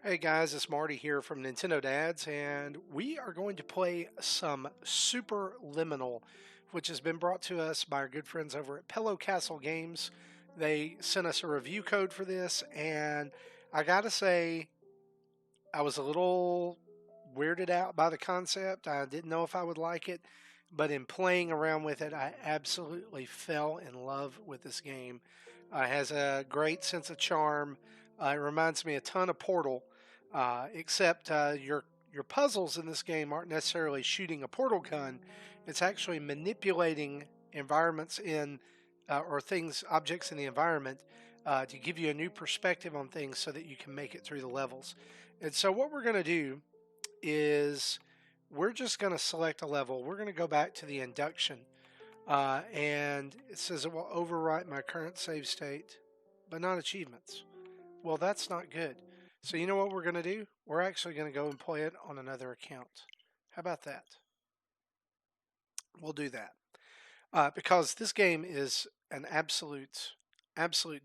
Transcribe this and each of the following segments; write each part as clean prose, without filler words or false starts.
Hey guys, it's Marty here from Nintendo Dads, and we are going to play some Superliminal, which has been brought to us by our good friends over at Pillow Castle Games. They sent us a review code for this, and I gotta say, I was a little weirded out by the concept. I didn't know if I would like it, but in playing around with it, I absolutely fell in love with this game. It has a great sense of charm. It reminds me a ton of Portal, except your puzzles in this game aren't necessarily shooting a portal gun. It's actually manipulating environments in or things, objects in the environment to give you a new perspective on things so that you can make it through the levels. And so what we're going to do is we're just going to select a level. We're going to go back to the induction. And it says it will overwrite my current save state, but not achievements. Well, that's not good. So you know what we're going to do? We're actually going to go and play it on another account. How about that? We'll do that. Because this game is an absolute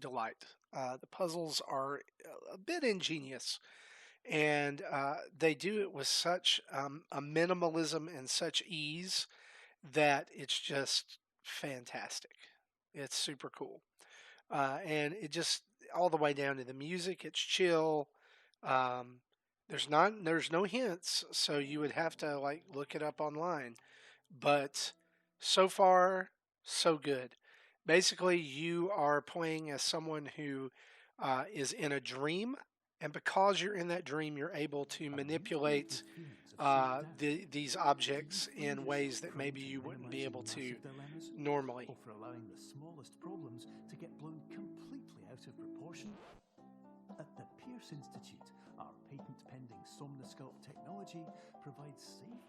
delight. The puzzles are a bit ingenious, and they do it with such a minimalism and such ease that it's just fantastic. It's super cool, and it just all the way down to the music. It's chill. Um, there's no hints, so you would have to like look it up online. But so far, so good. Basically, you are playing as someone who is in a dream, and because you're in that dream, you're able to manipulate these objects in ways that maybe you wouldn't be able to normally. Or for allowing the smallest problems to get blown completely out of proportion? At the Pierce Institute, our patent-pending Somnosculpt technology provides safe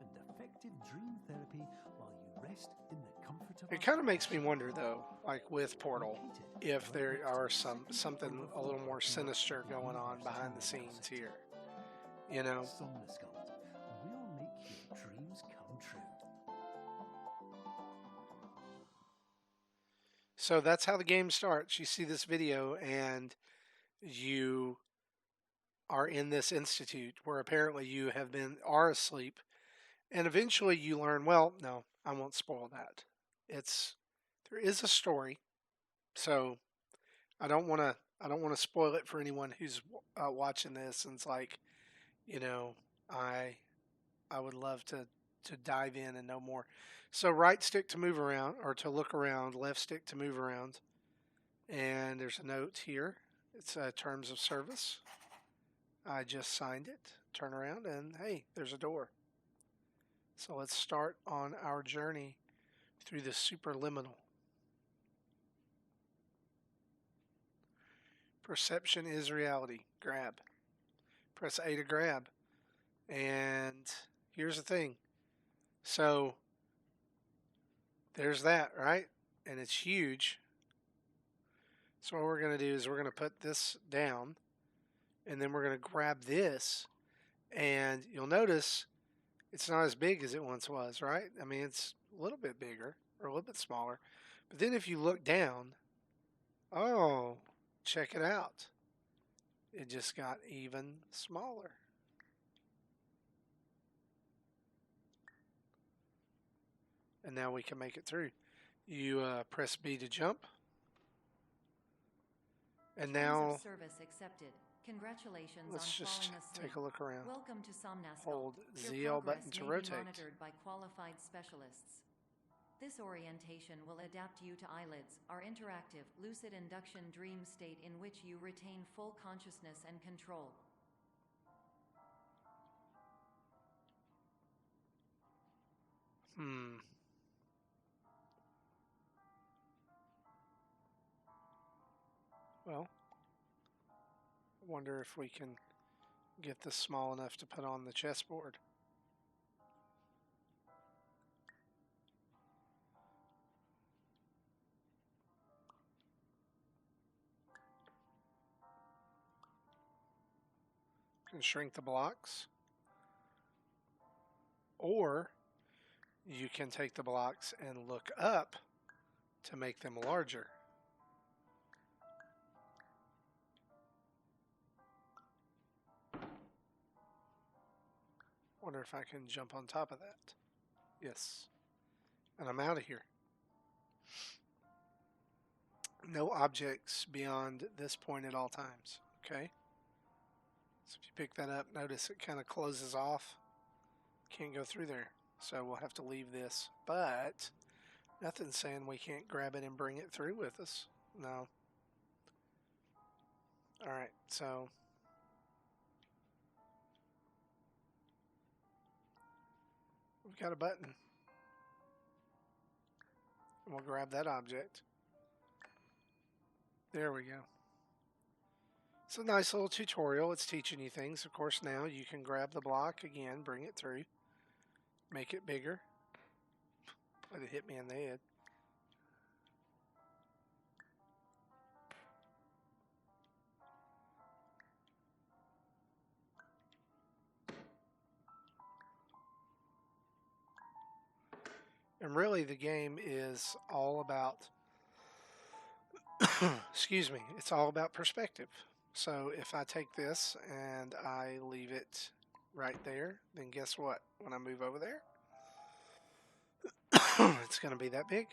and effective dream therapy while you rest in the comfort of It kind of makes me wonder, though, like with Portal, if there are something a little more sinister going on behind the scenes here. You know, Somnosculpt will make your dreams come true. so that's how the game starts. You see this video, and you are in this institute where apparently you are asleep, and eventually you learn. Well, no, I won't spoil that. There is a story, so I don't want to spoil it for anyone who's watching this and it's like, you know, I I would love to dive in and know more. So right stick to move around or to look around, left stick to move around, and there's a note here. It's terms of service. I just signed it. Turn around and hey, there's a door. So let's start on our journey through the superliminal. Perception is reality. Grab. Press A to grab. And here's the thing. So there's that, right? And it's huge. So what we're going to do is we're going to put this down, and then we're going to grab this, and you'll notice it's not as big as it once was, right? I mean, it's a little bit bigger or a little bit smaller. But then if you look down, oh, check it out. It just got even smaller. And now we can make it through. You press B to jump. And now service accepted. Congratulations let's on just falling asleep. take a look around. Welcome to Somnosculpt. Hold Your ZL button to progress may be rotate. monitored by qualified specialists. This orientation will adapt you to eyelids, our interactive, lucid induction dream state in which you retain full consciousness and control. Well, I wonder if we can get this small enough to put on the chessboard. Can shrink the blocks. Or you can take the blocks and look up to make them larger. Wonder if I can jump on top of that. Yes. And I'm out of here. No objects beyond this point at all times. Okay. So if you pick that up, notice it kind of closes off. Can't go through there. So we'll have to leave this. But nothing's saying we can't grab it and bring it through with us. No. Alright, so we've got a button. And we'll grab that object. There we go. It's a nice little tutorial. It's teaching you things. Of course, now you can grab the block again, bring it through, make it bigger. But it hit me in the head. And really, the game is all about, excuse me, it's all about perspective. So if I take this and I leave it right there, then guess what? When I move over there, it's going to be that big.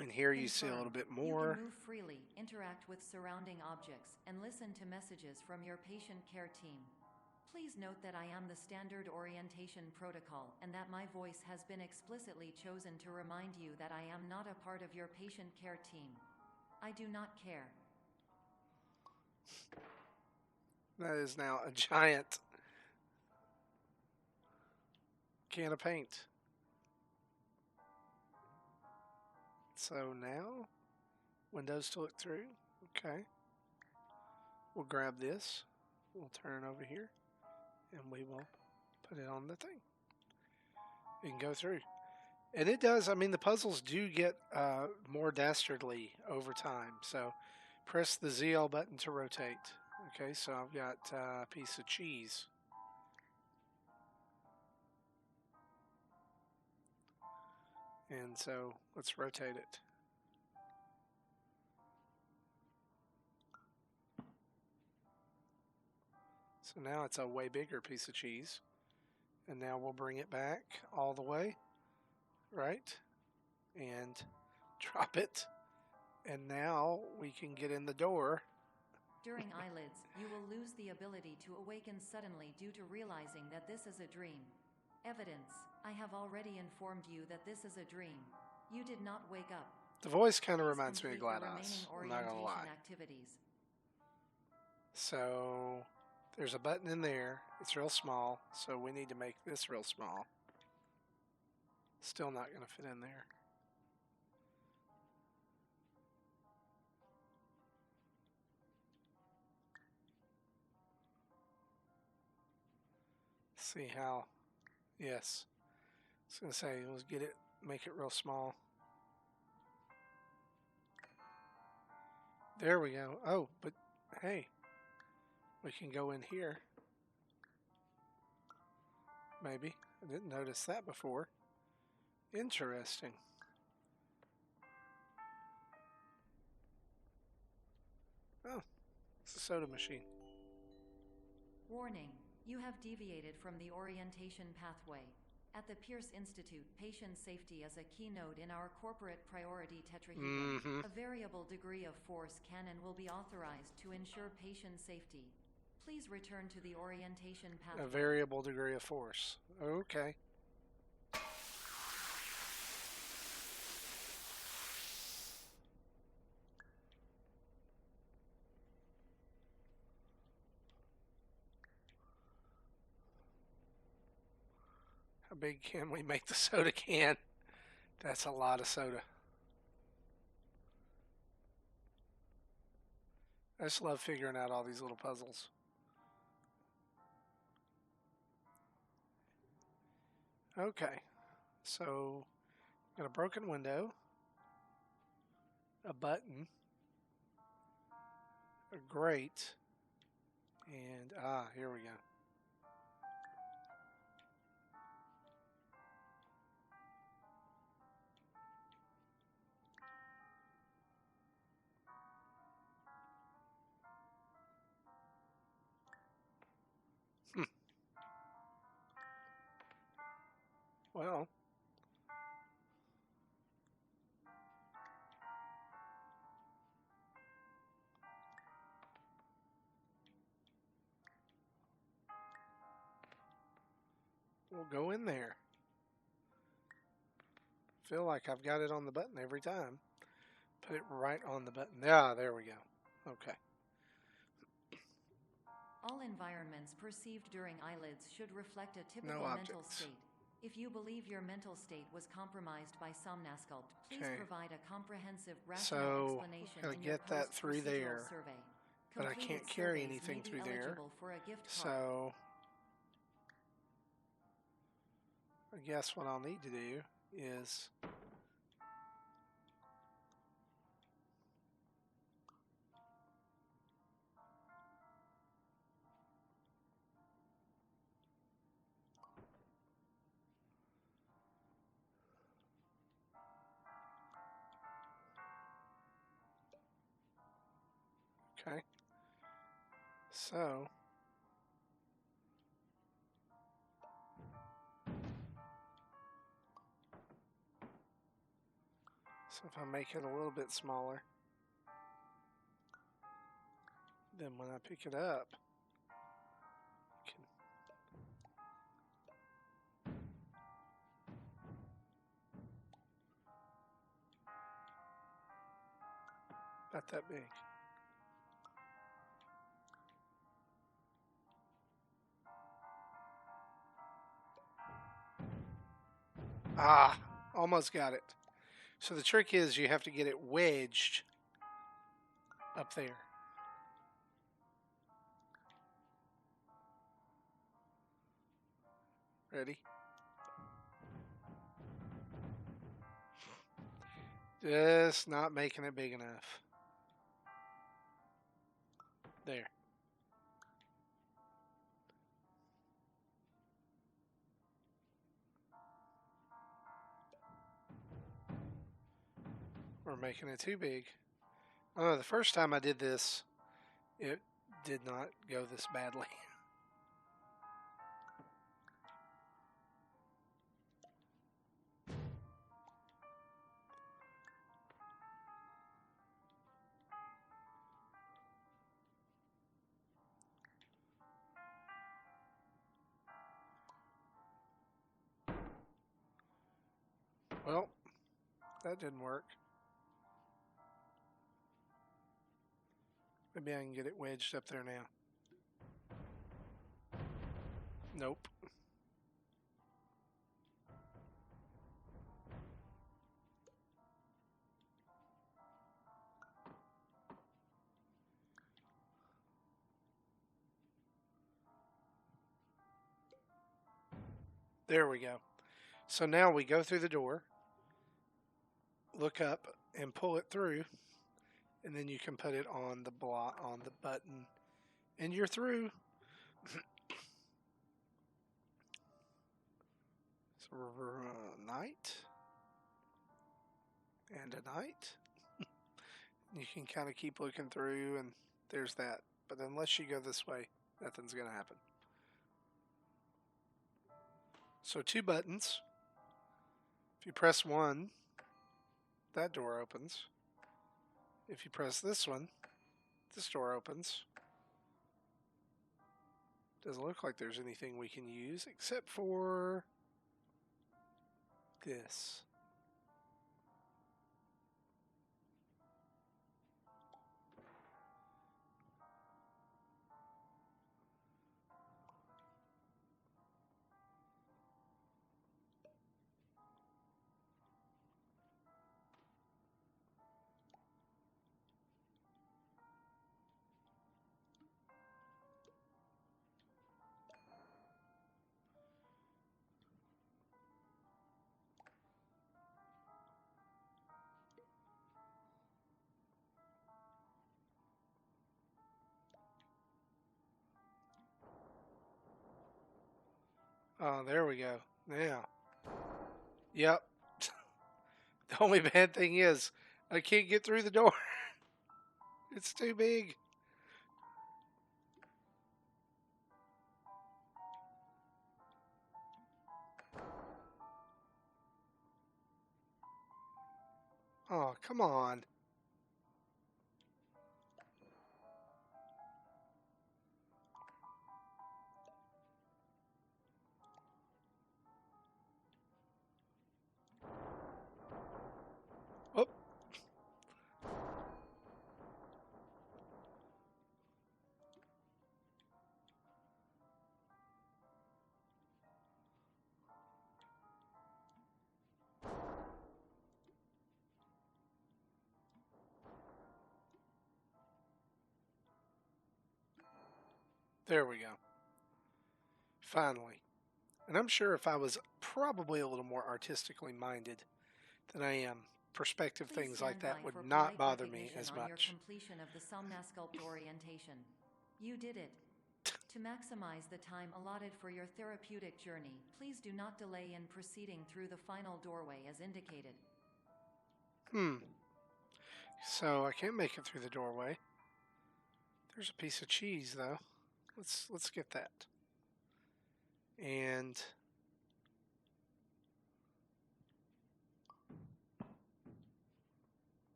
And here you see a little bit more. You can move freely, interact with surrounding objects, and listen to messages from your patient care team. Please note that I am the standard orientation protocol and that my voice has been explicitly chosen to remind you that I am not a part of your patient care team. I do not care. That is now a giant can of paint. So now, windows to look through. Okay. We'll grab this. We'll turn over here. And we will put it on the thing. You can go through. And it does, I mean, the puzzles do get more dastardly over time. So press the ZL button to rotate. Okay, so I've got a piece of cheese. And so let's rotate it. So now it's a way bigger piece of cheese. And now we'll bring it back all the way, right? And drop it. And now we can get in the door. During eyelids, you will lose the ability to awaken suddenly due to realizing that this is a dream. Evidence: I have already informed you that this is a dream. You did not wake up. The voice kind of reminds me of Complete the GLaDOS, I'm remaining not going to lie. orientation activities. So there's a button in there. It's real small, so we need to make this real small. Still not going to fit in there. See how, yes. I was going to say, let's get it, make it real small. There we go. Oh, but hey, we can go in here. Maybe. I didn't notice that before. Interesting. Oh, it's a soda machine. Warning: you have deviated from the orientation pathway. At the Pierce Institute, patient safety is a keynote in our corporate priority tetrahedron. A variable degree of force can and will be authorized to ensure patient safety. Please return to the orientation pathway. A variable degree of force. Okay. How big can we make the soda can? That's a lot of soda. I just love figuring out all these little puzzles. Okay, so got a broken window, a button, a grate, and here we go. well. We'll go in there. Feel like I've got it on the button every time. Put it right on the button. Yeah, there we go. Okay. All environments perceived during eyelids should reflect a typical No mental objects. state. If you believe your mental state was compromised by Somnasculpt, please Okay. provide a comprehensive rational So, explanation gotta in your get that through post-procedural there, survey. but I Completed can't carry surveys anything may be through there. eligible for a gift card. So, I guess what I'll need to do is okay. So, if I make it a little bit smaller, then when I pick it up, I can about that big. Ah, almost got it. So the trick is you have to get it wedged up there. Ready? Just not making it big enough. There. We're making it too big. Oh, the first time I did this, it did not go this badly. Well, that didn't work. Maybe I can get it wedged up there now. Nope. There we go. So now we go through the door, look up, and pull it through, and then you can put it on the block on the button, and you're through. So night and a night. You can kind of keep looking through, and there's that. But unless you go this way, nothing's going to happen. So 2 buttons. If you press one, that door opens. If you press this one, this door opens. Doesn't look like there's anything we can use except for this. Oh, there we go. Now. Yep. The only bad thing is I can't get through the door. It's too big. Oh, come on. Oh, there we go. Finally. And I'm sure if I was probably a little more artistically minded than I am, perspective Please things like stand that by would for not polite bother me recognition as on your much. completion of the Somnasculpt orientation. You did it. To maximize the time allotted for your therapeutic journey, please do not delay in proceeding through the final doorway as indicated. So I can't make it through the doorway. There's a piece of cheese though. Let's get that. And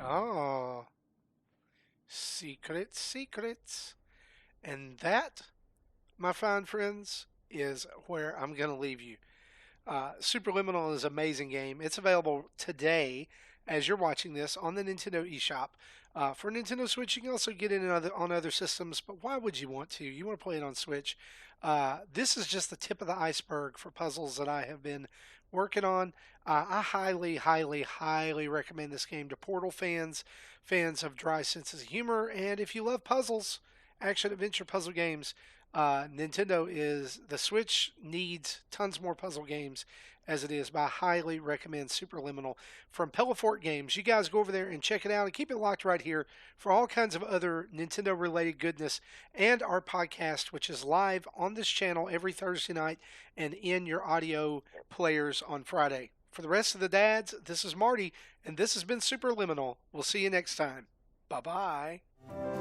oh, secrets. And that, my fine friends, is where I'm going to leave you. Superliminal is an amazing game. It's available today as you're watching this on the Nintendo eShop. For Nintendo Switch, you can also get it on other systems, but why would you want to? You want to play it on Switch. This is just the tip of the iceberg for puzzles that I have been working on. I highly, highly, highly recommend this game to Portal fans, fans of dry senses of humor, and if you love puzzles, action adventure puzzle games, the Switch needs tons more puzzle games as it is, but I highly recommend Superliminal from Pelafort Games. You guys go over there and check it out and keep it locked right here for all kinds of other Nintendo related goodness and our podcast, which is live on this channel every Thursday night and in your audio players on Friday. For the rest of the dads, this is Marty, and this has been Superliminal. We'll see you next time. Bye bye.